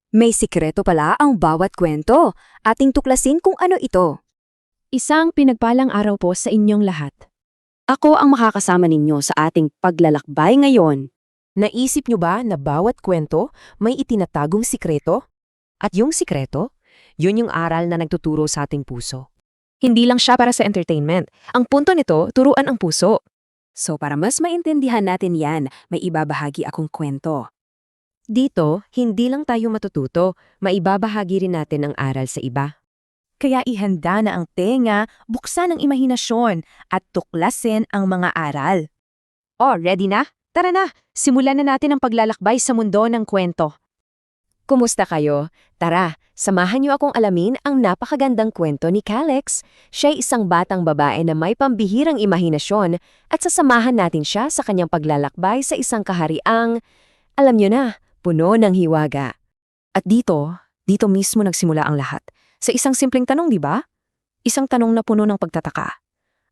May sikreto pala ang bawat kwento. Ating tuklasin kung ano ito. Isang pinagpalang araw po sa inyong lahat. Ako ang makakasama ninyo sa ating paglalakbay ngayon. Naisip nyo ba na bawat kwento may itinatagong sikreto? At yung sikreto, yun yung aral na nagtuturo sa ating puso. Hindi lang siya para sa entertainment. Ang punto nito, turuan ang puso. So para mas maintindihan natin yan, may ibabahagi akong kwento. Dito, hindi lang tayo matututo, maibabahagi rin natin ang aral sa iba. Kaya ihanda na ang tenga, buksan ang imahinasyon, at tuklasin ang mga aral. Oh, ready na? Tara na, simulan na natin ang paglalakbay sa mundo ng kwento. Kumusta kayo? Tara, samahan niyo akong alamin ang napakagandang kwento ni Calix. Siya'y isang batang babae na may pambihirang imahinasyon at sasamahan natin siya sa kanyang paglalakbay sa isang kahariang, alam niyo na, puno ng hiwaga. At dito mismo nagsimula ang lahat. Sa isang simpleng tanong, di ba? Isang tanong na puno ng pagtataka.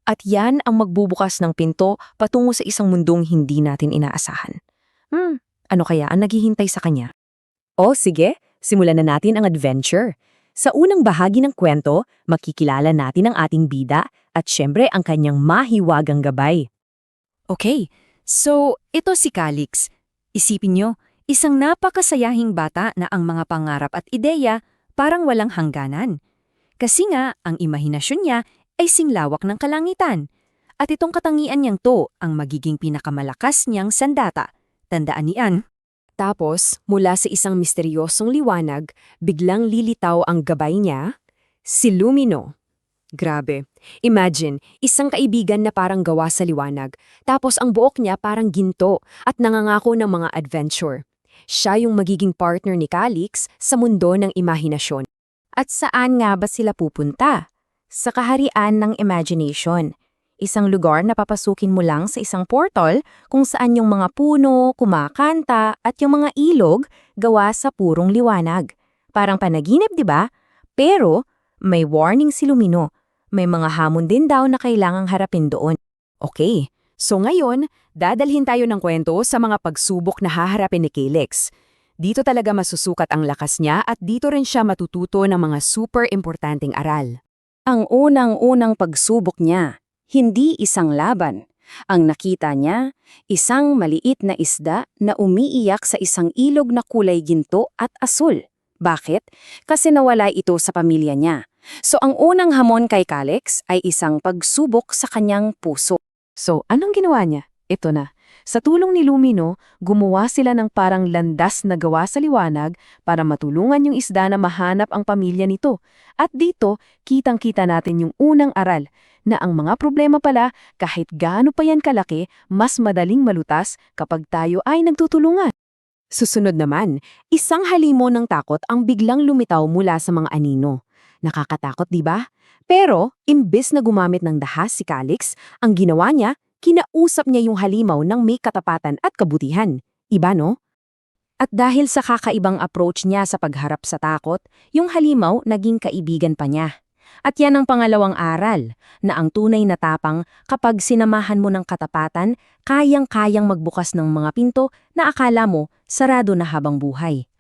At yan ang magbubukas ng pinto patungo sa isang mundong hindi natin inaasahan. Ano kaya ang naghihintay sa kanya? O sige, simulan na natin ang adventure. Sa unang bahagi ng kwento, makikilala natin ang ating bida at syempre ang kanyang mahiwagang gabay. Okay, so ito si Calix. Isipin nyo, isang napakasayahing bata na ang mga pangarap at ideya parang walang hangganan. Kasi nga, ang imahinasyon niya ay singlawak ng kalangitan. At itong katangian niyang to ang magiging pinakamalakas niyang sandata. Tandaan niyan. Tapos, mula sa isang misteryosong liwanag, biglang lilitaw ang gabay niya, si Lumino. Grabe. Imagine, isang kaibigan na parang gawa sa liwanag, tapos ang buhok niya parang ginto at nangangako ng mga adventure. Siya yung magiging partner ni Calix sa mundo ng imahinasyon. At saan nga ba sila pupunta? Sa kaharian ng imagination. Isang lugar na papasukin mo lang sa isang portal kung saan yung mga puno, kumakanta at yung mga ilog gawa sa purong liwanag. Parang panaginip, di ba? Pero may warning si Lumino. May mga hamon din daw na kailangang harapin doon. Okay, so ngayon, dadalhin tayo ng kwento sa mga pagsubok na haharapin ni Calix. Dito talaga masusukat ang lakas niya at dito rin siya matututo ng mga super importanteng aral. Ang unang-unang pagsubok niya, hindi isang laban. Ang nakita niya, isang maliit na isda na umiiyak sa isang ilog na kulay ginto at asul. Bakit? Kasi nawala ito sa pamilya niya. So ang unang hamon kay Calix ay isang pagsubok sa kanyang puso. So, anong ginawa niya? Ito na. Sa tulong ni Lumino, gumawa sila ng parang landas na gawa sa liwanag para matulungan yung isda na mahanap ang pamilya nito. At dito, kitang-kita natin yung unang aral na ang mga problema pala, kahit gaano pa yan kalaki, mas madaling malutas kapag tayo ay nagtutulungan. Susunod naman, isang halimo ng takot ang biglang lumitaw mula sa mga anino. Nakakatakot, di ba? Pero, imbes na gumamit ng dahas si Calix, ang ginawa niya, kinausap niya yung halimaw ng may katapatan at kabutihan. Iba, no? At dahil sa kakaibang approach niya sa pagharap sa takot, yung halimaw naging kaibigan pa niya. At yan ang pangalawang aral, na ang tunay na tapang kapag sinamahan mo ng katapatan, kayang-kayang magbukas ng mga pinto na akala mo sarado na habang buhay.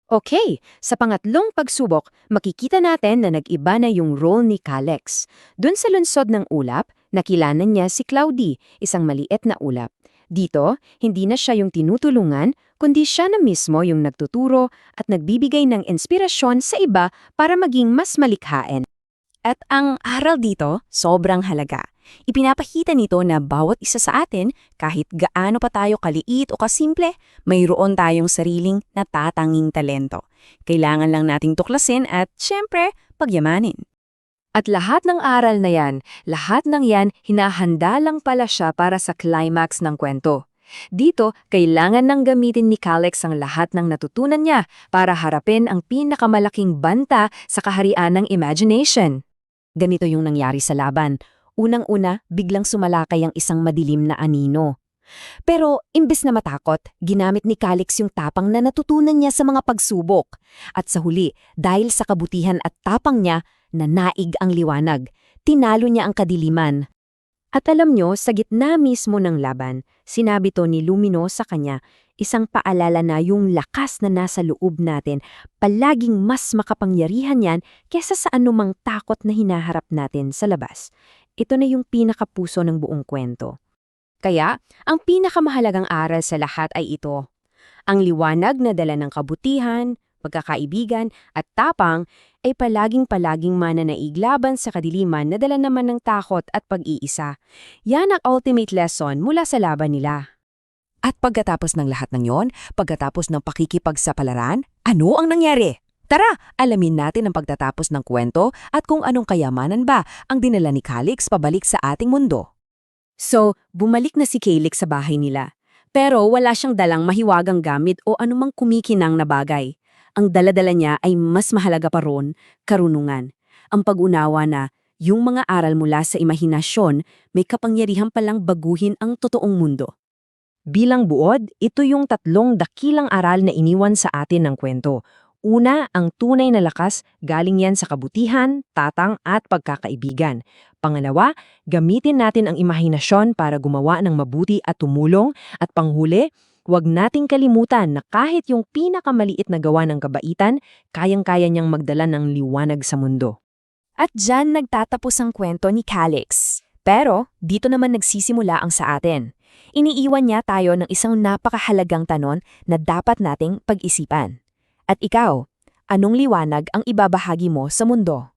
Okay, sa pangatlong pagsubok, makikita natin na nag-iba na yung role ni Calix. Doon sa lunsod ng ulap, nakilanan niya si Cloudy, isang maliit na ulap. Dito, hindi na siya yung tinutulungan, kundi siya na mismo yung nagtuturo at nagbibigay ng inspirasyon sa iba para maging mas malikhain. At ang aral dito, sobrang halaga. Ipinapakita nito na bawat isa sa atin, kahit gaano pa tayo kaliit o kasimple, mayroon tayong sariling natatanging talento. Kailangan lang nating tuklasin at, syempre, pagyamanin. At lahat ng aral na yan, lahat ng yan, hinahanda lang pala siya para sa climax ng kwento. Dito, kailangan nang gamitin ni Calix ang lahat ng natutunan niya para harapin ang pinakamalaking banta sa kaharian ng imagination. Ganito yung nangyari sa laban. Unang-una, biglang sumalakay ang isang madilim na anino. Pero, imbes na matakot, ginamit ni Calix yung tapang na natutunan niya sa mga pagsubok. At sa huli, dahil sa kabutihan at tapang niya, nanaig ang liwanag. Tinalo niya ang kadiliman. At alam nyo, sa gitna mismo ng laban, Sinabi to ni Lumino sa kanya, isang paalala na yung lakas na nasa loob natin, palaging mas makapangyarihan yan kesa sa anumang takot na hinaharap natin sa labas. Ito na yung pinakapuso ng buong kwento. Kaya, ang pinakamahalagang aral sa lahat ay ito. Ang liwanag na dala ng kabutihan, pagkakaibigan at tapang ay palaging mananaig laban sa kadiliman na dala naman ng takot at pag-iisa. Yan ang ultimate lesson mula sa laban nila. At pagkatapos ng lahat ng yon, pagkatapos ng pakikipagsapalaran, ano ang nangyari? Tara, alamin natin ang pagtatapos ng kwento at kung anong kayamanan ba ang dinala ni Calix pabalik sa ating mundo. So, bumalik na si Calix sa bahay nila. Pero wala siyang dalang mahiwagang gamit o anumang kumikinang na bagay. Ang dala-dala niya ay mas mahalaga pa ron, karunungan. Ang pag-unawa na yung mga aral mula sa imahinasyon may kapangyarihan palang baguhin ang totoong mundo. Bilang buod, ito yung 3 dakilang aral na iniwan sa atin ng kwento. Una, ang tunay na lakas galing yan sa kabutihan, tatang at pagkakaibigan. Pangalawa, gamitin natin ang imahinasyon para gumawa ng mabuti at tumulong. At panghuli, huwag nating kalimutan na kahit yung pinakamaliit na gawa ng kabaitan, kayang-kaya niyang magdala ng liwanag sa mundo. At dyan nagtatapos ang kwento ni Calix. Pero dito naman nagsisimula ang sa atin. Iniiwan niya tayo ng isang napakahalagang tanong na dapat nating pag-isipan. At ikaw, anong liwanag ang ibabahagi mo sa mundo?